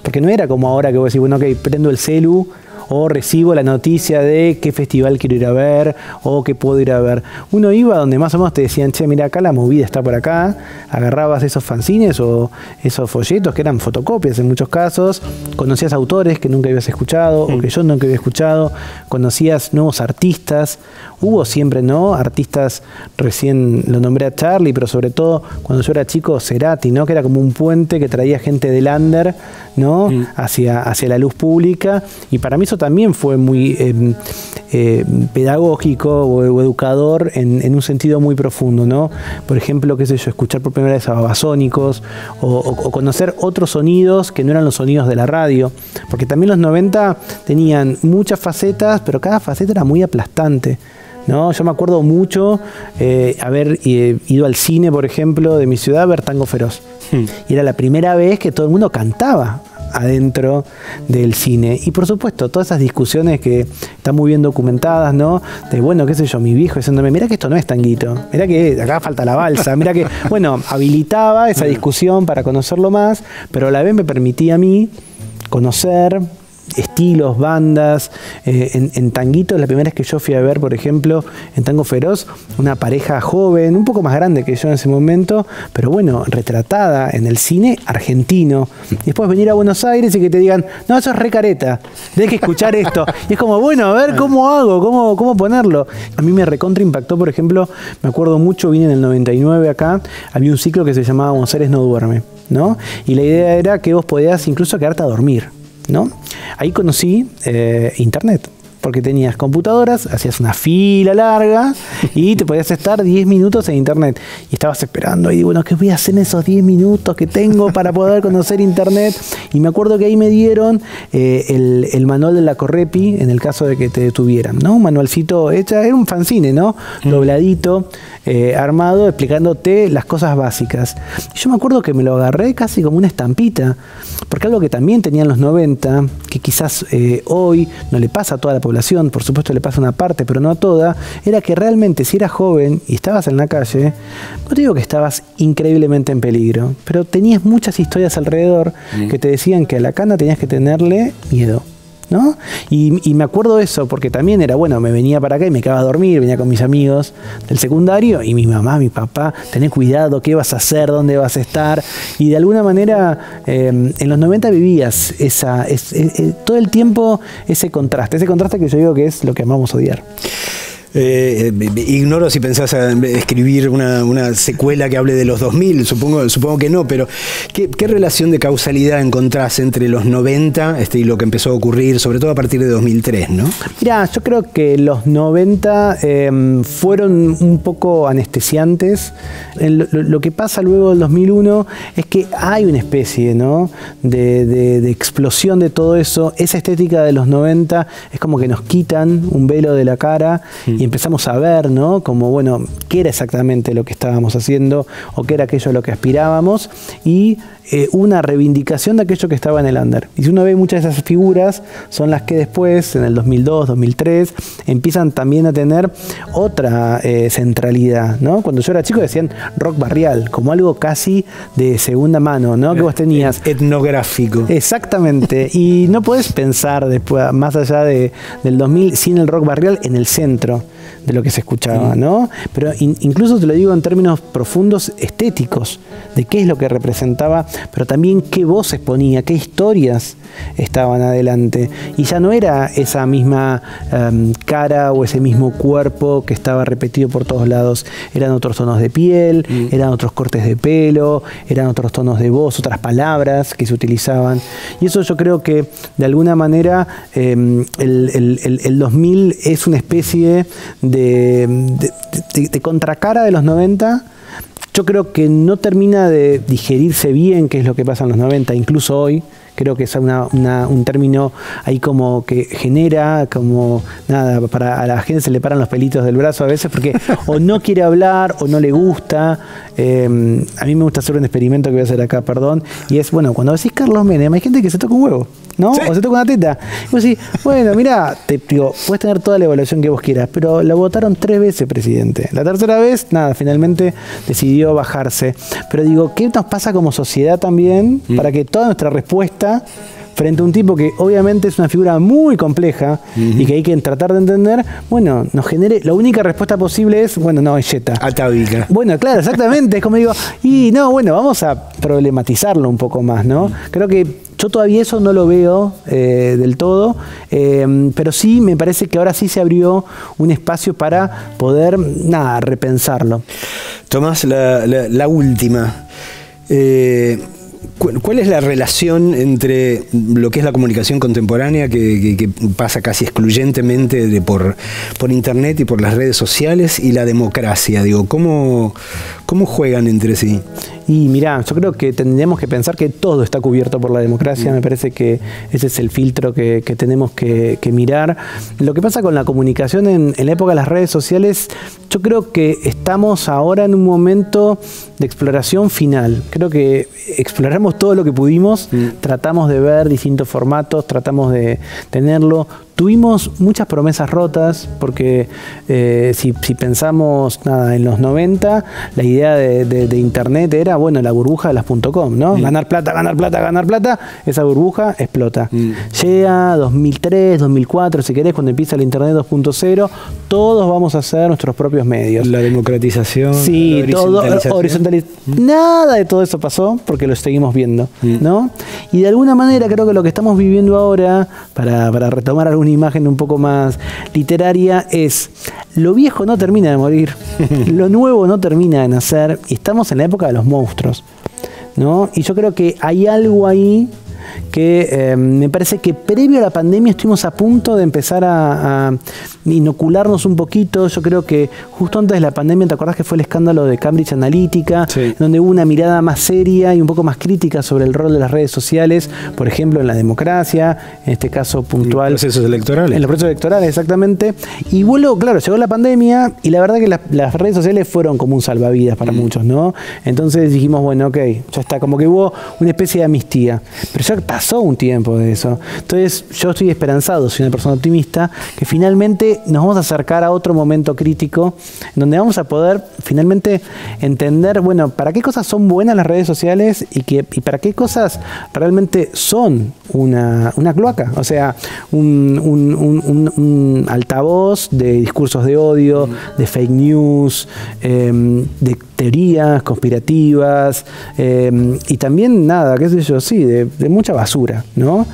Speaker 4: porque no era como ahora que vos decís, ok, prendo el celu o recibo la noticia de qué festival quiero ir a ver o qué puedo ir a ver. Uno iba donde más o menos te decían, che, mira, acá la movida está por acá, agarrabas esos fanzines o esos folletos que eran fotocopias en muchos casos, conocías autores que nunca habías escuchado o que yo nunca había escuchado, conocías nuevos artistas, hubo siempre, ¿no? Artistas, recién lo nombré a Charlie, pero sobre todo cuando yo era chico, Cerati, ¿no? Que era como un puente que traía gente del under, ¿no? Hacia la luz pública, y para mí eso también fue muy pedagógico o educador en un sentido muy profundo, ¿no? Por ejemplo, qué sé yo, escuchar por primera vez a Babasónicos o conocer otros sonidos que no eran los sonidos de la radio, porque también los 90 tenían muchas facetas, pero cada faceta era muy aplastante, ¿no? Yo me acuerdo mucho haber ido al cine, por ejemplo, de mi ciudad a ver Tango Feroz. Y era la primera vez que todo el mundo cantaba adentro del cine. Y por supuesto, todas esas discusiones que están muy bien documentadas, ¿no? De, bueno, qué sé yo, mi viejo diciéndome, mira que esto no es tanguito, mira que acá falta la balsa, mira que, bueno, habilitaba esa discusión para conocerlo más, pero a la vez me permitía a mí conocer estilos, bandas. En Tanguito, la primera vez que yo fui a ver, por ejemplo, en Tango Feroz, una pareja joven, un poco más grande que yo en ese momento, pero bueno, retratada en el cine argentino. Y después venir a Buenos Aires y que te digan, no, eso es re careta, tenés que escuchar esto. Y es como, bueno, a ver, ¿cómo hago? ¿Cómo ponerlo? A mí me recontra impactó, por ejemplo, me acuerdo mucho, vine en el 99 acá, había un ciclo que se llamaba Buenos Aires no duerme, ¿no? Y la idea era que vos podías incluso quedarte a dormir, ¿no? Ahí conocí internet, porque tenías computadoras, hacías una fila larga y te podías estar 10 minutos en internet y estabas esperando y bueno, ¿qué voy a hacer en esos 10 minutos que tengo para poder conocer internet? Y me acuerdo que ahí me dieron el manual de la Correpi en el caso de que te detuvieran, ¿no? Un manualcito hecho, era un fanzine, ¿no? Dobladito, armado, explicándote las cosas básicas. Y yo me acuerdo que me lo agarré casi como una estampita, porque algo que también tenían los 90, que quizás hoy no le pasa a toda la población, por supuesto le pasa a una parte, pero no a toda, era que realmente si eras joven y estabas en la calle, no te digo que estabas increíblemente en peligro, pero tenías muchas historias alrededor que te decían que a la cana tenías que tenerle miedo, ¿no? Y me acuerdo eso, porque también era, bueno, me venía para acá y me quedaba a dormir, venía con mis amigos del secundario y mi mamá, mi papá, tené cuidado, qué vas a hacer, dónde vas a estar, y de alguna manera en los 90 vivías todo el tiempo ese contraste que yo digo que es lo que amamos odiar.
Speaker 1: Ignoro si pensás escribir una secuela que hable de los 2000, supongo que no, pero ¿qué relación de causalidad encontrás entre los 90 y lo que empezó a ocurrir, sobre todo a partir de 2003, ¿no?
Speaker 4: Mirá, yo creo que los 90 fueron un poco anestesiantes. Lo que pasa luego del 2001 es que hay una especie, ¿no?, de explosión de todo eso. Esa estética de los 90 es como que nos quitan un velo de la cara y empezamos a ver, ¿no?, como, bueno, qué era exactamente lo que estábamos haciendo o qué era aquello a lo que aspirábamos, y una reivindicación de aquello que estaba en el under. Y si uno ve, muchas de esas figuras son las que después, en el 2002, 2003, empiezan también a tener otra centralidad, ¿no? Cuando yo era chico decían rock barrial, como algo casi de segunda mano, ¿no? Que vos tenías
Speaker 1: etnográfico.
Speaker 4: Exactamente. Y no podés pensar después, más allá del 2000, sin el rock barrial en el centro de lo que se escuchaba, ¿no? Pero incluso te lo digo en términos profundos estéticos, de qué es lo que representaba, pero también qué voces ponía, qué historias estaban adelante. Y ya no era esa misma cara o ese mismo cuerpo que estaba repetido por todos lados. Eran otros tonos de piel, eran otros cortes de pelo, eran otros tonos de voz, otras palabras que se utilizaban. Y eso yo creo que de alguna manera el 2000 es una especie de contracara de los 90. Yo creo que no termina de digerirse bien qué es lo que pasa en los 90, incluso hoy. Creo que es un término ahí como que genera, como nada, a la gente se le paran los pelitos del brazo a veces porque o no quiere hablar o no le gusta. A mí me gusta hacer un experimento que voy a hacer acá, perdón, y es, bueno, cuando decís Carlos Menem, hay gente que se toca un huevo, ¿no? ¿Sí? O se toca una teta. Y vos decís, bueno, mirá, te digo, puedes tener toda la evaluación que vos quieras, pero lo votaron 3 veces, presidente. La tercera vez, nada, finalmente decidió bajarse. Pero digo, ¿qué nos pasa como sociedad también para que toda nuestra respuesta frente a un tipo que obviamente es una figura muy compleja y que hay que tratar de entender, bueno, nos genere, la única respuesta posible es, bueno, no, es yeta.
Speaker 1: Atávica.
Speaker 4: Bueno, claro, exactamente, es como digo, y no, bueno, vamos a problematizarlo un poco más, ¿no? Creo que yo todavía eso no lo veo del todo, pero sí me parece que ahora sí se abrió un espacio para poder, nada, repensarlo.
Speaker 1: Tomás, la última. ¿Cuál es la relación entre lo que es la comunicación contemporánea, que pasa casi excluyentemente por Internet y por las redes sociales, y la democracia? Digo, ¿cómo juegan entre sí?
Speaker 4: Y mirá, yo creo que tendríamos que pensar que todo está cubierto por la democracia. Me parece que ese es el filtro que tenemos que mirar. Lo que pasa con la comunicación en la época de las redes sociales, yo creo que estamos ahora en un momento de exploración final. Creo que exploramos todo lo que pudimos, tratamos de ver distintos formatos, tratamos de tenerlo. Tuvimos muchas promesas rotas, porque si pensamos en los 90, la idea de Internet era, bueno, la burbuja de las .com, ¿no? Ganar plata, ganar plata, ganar plata, esa burbuja explota. Llega 2003, 2004, si querés, cuando empieza el Internet 2.0, todos vamos a hacer nuestros propios medios.
Speaker 1: La democratización,
Speaker 4: sí,
Speaker 1: la
Speaker 4: horizontalización. Nada de todo eso pasó, porque lo seguimos viendo, ¿no? Y de alguna manera creo que lo que estamos viviendo ahora, para retomar alguna imagen un poco más literaria, es: lo viejo no termina de morir, lo nuevo no termina de nacer, y estamos en la época de los monstruos, ¿no? Y yo creo que hay algo ahí que me parece que previo a la pandemia estuvimos a punto de empezar a inocularnos un poquito. Yo creo que justo antes de la pandemia, ¿te acordás que fue el escándalo de Cambridge Analytica? Sí. Donde hubo una mirada más seria y un poco más crítica sobre el rol de las redes sociales, por ejemplo, en la democracia, en este caso puntual.
Speaker 1: En los procesos electorales.
Speaker 4: En los procesos electorales, exactamente. Y luego, claro, llegó la pandemia y la verdad que las redes sociales fueron como un salvavidas para muchos, ¿no? Entonces dijimos, bueno, ok, ya está, como que hubo una especie de amnistía. Pero ya pasó un tiempo de eso. Entonces yo estoy esperanzado, soy una persona optimista, que finalmente nos vamos a acercar a otro momento crítico donde vamos a poder finalmente entender, bueno, para qué cosas son buenas las redes sociales y para qué cosas realmente son una cloaca, o sea, un altavoz de discursos de odio, de fake news, de teorías conspirativas, y también, nada, qué sé yo, sí, de mucha basura, ¿no?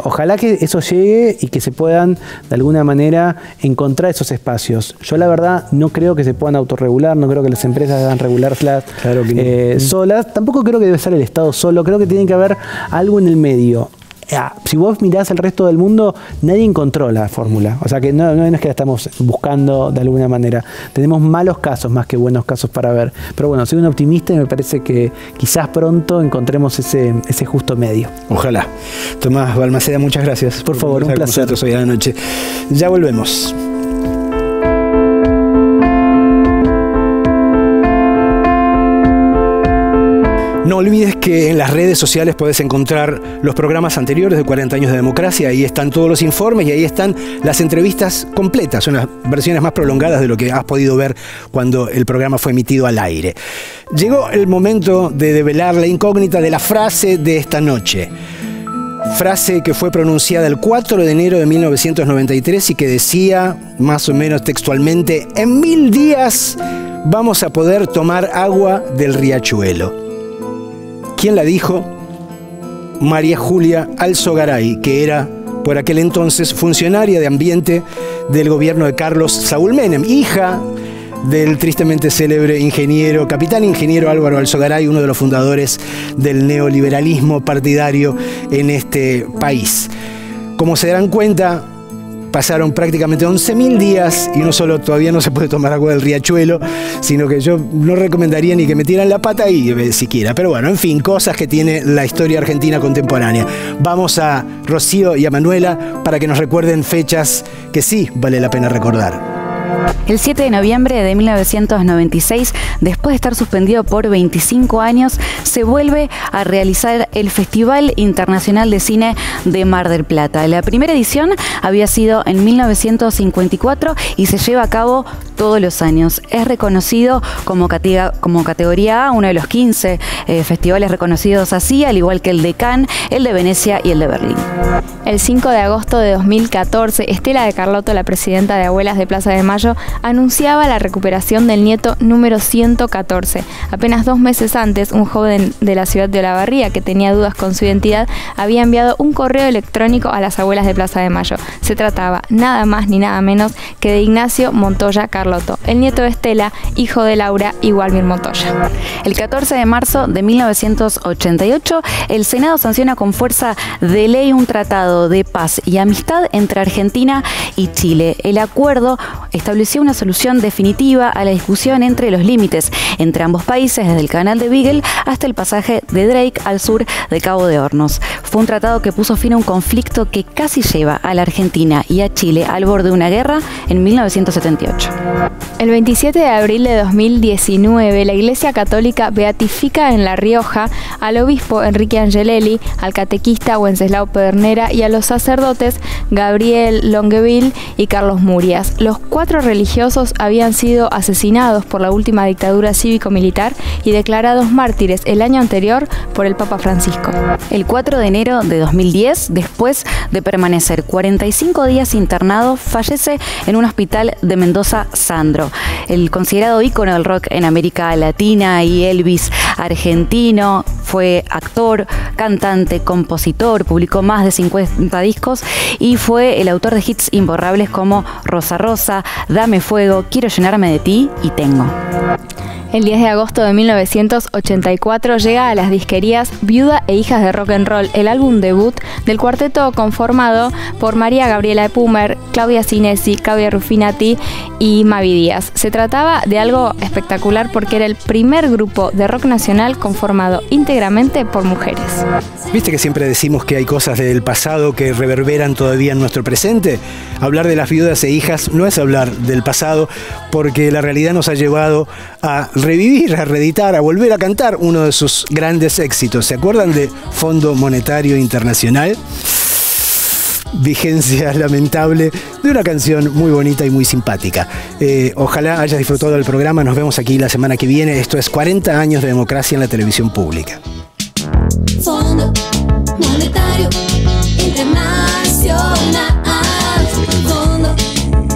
Speaker 4: Ojalá que eso llegue y que se puedan, de alguna manera, encontrar esos espacios. Yo, la verdad, no creo que se puedan autorregular, no creo que las empresas deban regularlas solas, tampoco creo que debe ser el Estado solo, creo que tiene que haber algo en el medio. Si vos mirás el resto del mundo, nadie encontró la fórmula. O sea que no es que la estamos buscando de alguna manera. Tenemos malos casos más que buenos casos para ver. Pero bueno, soy un optimista y me parece que quizás pronto encontremos ese justo medio.
Speaker 1: Ojalá. Tomás Balmaceda, muchas gracias.
Speaker 4: Por favor, un placer.
Speaker 1: Hoy a la noche. Ya volvemos. No olvides que en las redes sociales podés encontrar los programas anteriores de 40 años de democracia. Ahí están todos los informes y ahí están las entrevistas completas. Son las versiones más prolongadas de lo que has podido ver cuando el programa fue emitido al aire. Llegó el momento de develar la incógnita de la frase de esta noche. Frase que fue pronunciada el 4 de enero de 1993 y que decía, más o menos textualmente: en 1000 días vamos a poder tomar agua del riachuelo. ¿Quién la dijo? María Julia Alzogaray, que era por aquel entonces funcionaria de ambiente del gobierno de Carlos Saúl Menem, hija del tristemente célebre capitán ingeniero Álvaro Alzogaray, uno de los fundadores del neoliberalismo partidario en este país. Como se darán cuenta, pasaron prácticamente 11.000 días y no solo todavía no se puede tomar agua del riachuelo, sino que yo no recomendaría ni que metieran la pata ahí siquiera. Pero bueno, en fin, cosas que tiene la historia argentina contemporánea. Vamos a Rocío y a Manuela para que nos recuerden fechas que sí vale la pena recordar.
Speaker 20: El 7 de noviembre de 1996, después de estar suspendido por 25 años, se vuelve a realizar el Festival Internacional de Cine de Mar del Plata. La primera edición había sido en 1954 y se lleva a cabo todos los años. Es reconocido como categoría A, uno de los 15 festivales reconocidos así, al igual que el de Cannes, el de Venecia y el de Berlín.
Speaker 6: El 5 de agosto de 2014, Estela de Carlotto, la presidenta de Abuelas de Plaza de Mayo, anunciaba la recuperación del nieto número 114. Apenas 2 meses antes, un joven de la ciudad de Olavarría que tenía dudas con su identidad había enviado un correo electrónico a las Abuelas de Plaza de Mayo. Se trataba nada más ni nada menos que de Ignacio Montoya Carlotto, el nieto de Estela, hijo de Laura y Walmir Montoya.
Speaker 20: El 14 de marzo de 1988, el Senado sanciona con fuerza de ley un tratado de paz y amistad entre Argentina y Chile. El acuerdo estableció una solución definitiva a la discusión entre los límites entre ambos países, desde el canal de Beagle hasta el pasaje de Drake al sur de Cabo de Hornos. Fue un tratado que puso fin a un conflicto que casi lleva a la Argentina y a Chile al borde de una guerra en 1978.
Speaker 6: El 27 de abril de 2019, la Iglesia Católica beatifica en La Rioja al obispo Enrique Angelelli, al catequista Wenceslao Pedernera y a los sacerdotes Gabriel Longueville y Carlos Murias. Los 4 religiosos habían sido asesinados por la última dictadura cívico-militar y declarados mártires el año anterior por el Papa Francisco.
Speaker 20: El 4 de enero de 2010, después de permanecer 45 días internado, fallece en un hospital de Mendoza Sandro, el considerado ícono del rock en América Latina y Elvis argentino. Fue actor, cantante, compositor, publicó más de 50 discos y fue el autor de hits imborrables como Rosa Rosa, Dame Fuego, Quiero llenarme de ti y Tengo.
Speaker 6: El 10 de agosto de 1984 llega a las disquerías Viuda e Hijas de Rock and Roll, el álbum debut del cuarteto conformado por María Gabriela Pumer, Claudia Cinesi, Claudia Ruffinati y Mavi Díaz. Se trataba de algo espectacular porque era el primer grupo de rock nacional conformado íntegramente por mujeres.
Speaker 1: ¿Viste que siempre decimos que hay cosas del pasado que reverberan todavía en nuestro presente? Hablar de las viudas e hijas no es hablar del pasado, porque la realidad nos ha llevado a revivir, a reeditar, a volver a cantar uno de sus grandes éxitos. ¿Se acuerdan de Fondo Monetario Internacional? Vigencia lamentable de una canción muy bonita y muy simpática. Ojalá hayas disfrutado del programa. Nos vemos aquí la semana que viene. Esto es 40 años de democracia en la televisión pública.
Speaker 7: Fondo Monetario Internacional. Fondo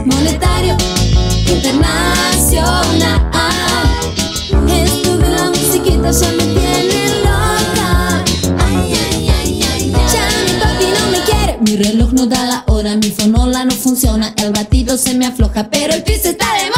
Speaker 7: Monetario Internacional. Esto de la musiquita ya me tiene loca. Ya mi papi no me quiere. Mi reloj no da la hora, mi fonola no funciona. El batido se me afloja, pero el piso está de moda.